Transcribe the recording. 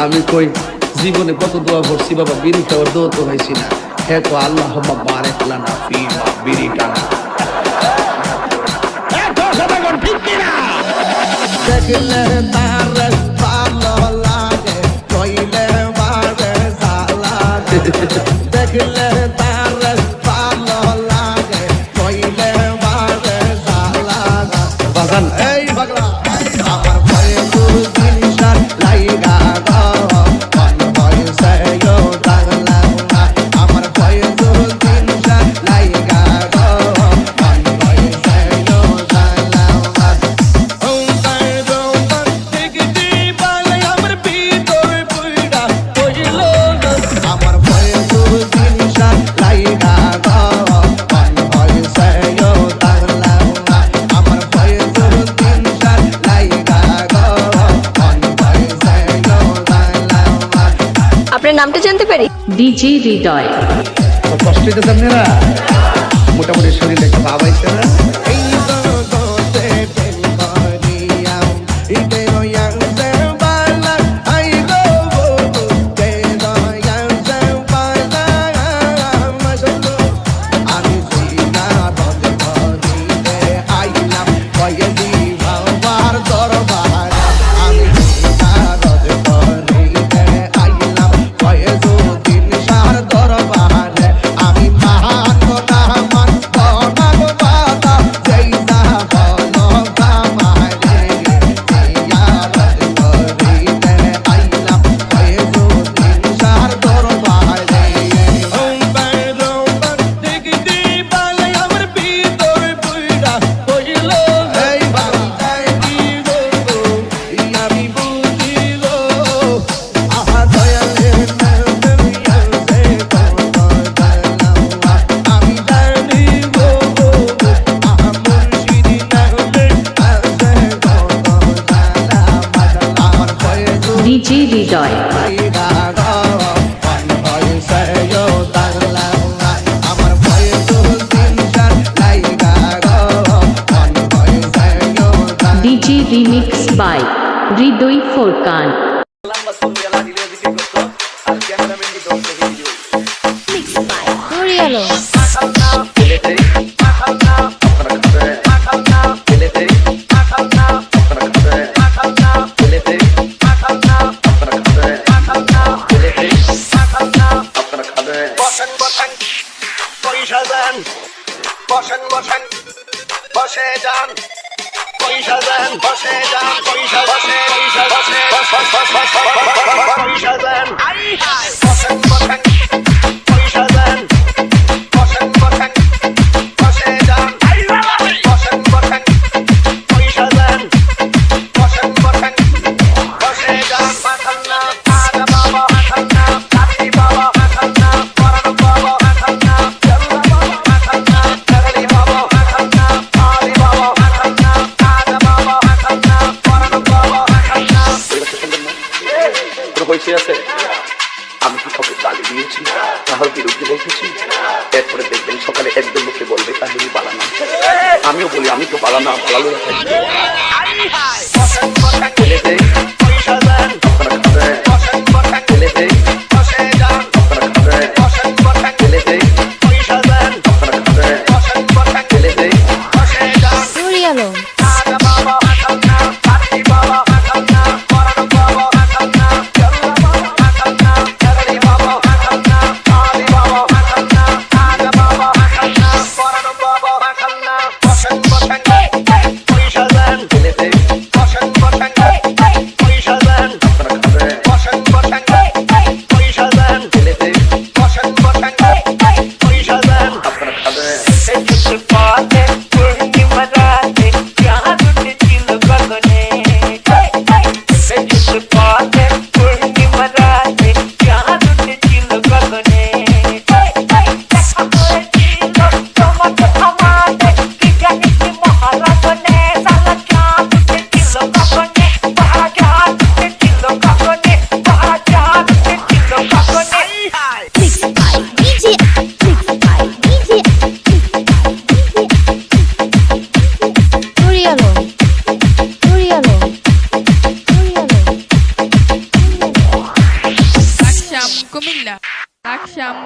আমি কই জীবনে কত দোয়া করছি বাবা, বিড়ি খাওয়ার দোয়া তো হয়েছি না। হ্যাঁ তো আল্লাহ বারেক লানা ফি মা বিড়ি টানা। দেখলে তার ভালো লাগে, কইলে বারে জালা দেখলে তার ভালো লাগে, কইলে বারে জালা বাজান এই পাগলা আমার ভয়ে দুদিন সার লাইগা গো মন বয়সে গো দাগলা আমার ভয়ে দুদিন সার লাইগা গো মন বয়সে গো দাগলা আমার ভয়ে দুদিন সার লাইগা গো মন বয়সে গো দাগলা আমার ভয়ে দুদিন সার লাইগা গো মন বয়সে গো দাগলা। আপনার নামটা জানতে পারি? ডিজি হৃদয়। কষ্ট হইতে সামনে না মোটামুটি শরীরে একটা ভাব আইছে না। DJ Hridoy. DJ remix by Hridoy Forkan. বসে যান পয়সা দেন, বসে যান পয়সা বসে পয়সা বসে পয়সা দেন বসেন বসেন পয়সা দেন বসেন বসেন বসে যান বসেন বসেন পয়সা দেন বসেন বসেন বসে যান মাথান্না আদা বাবা মাথান্না কাটি বাবা মাথান্না পরানো বাবা মাথান্না জল্লা বাবা মাথান্না করলি বাবা মাথান্না আলি বাবা মাথান্না আদা বাবা মাথান্না পরানো বাবা মাথান্না। হয়েছে আছে আমি কি কাউকে গালি দিয়েছি, তাহার বিরুদ্ধে বলতেছি? এরপরে দেখবেন সকালে একদম মুখে বলবে কাহিনী বালানা। আমিও বলি আমি তো বালানা বালালো পয়সা দেন বসেন বসেন ফেলে দেয় বসে যান বসেন বসেন পয়সা দেন বসেন বসেন ফেলে দেয় বসে যান আদা বাবা মাথান্না কাটি বাবা মাথান্না পরানো বাবা মাথান্না জল্লা বাবা মাথান্না করলি বাবা মাথান্না আলি বাবা মাথান্না আদা বাবা মাথান্না পরানো বাবা মাথান্না বসেন বসেন পয়সা দেন ফেলে দেয় বসেন বসেন পয়সা দেন কুমিল্লা। লাকসাম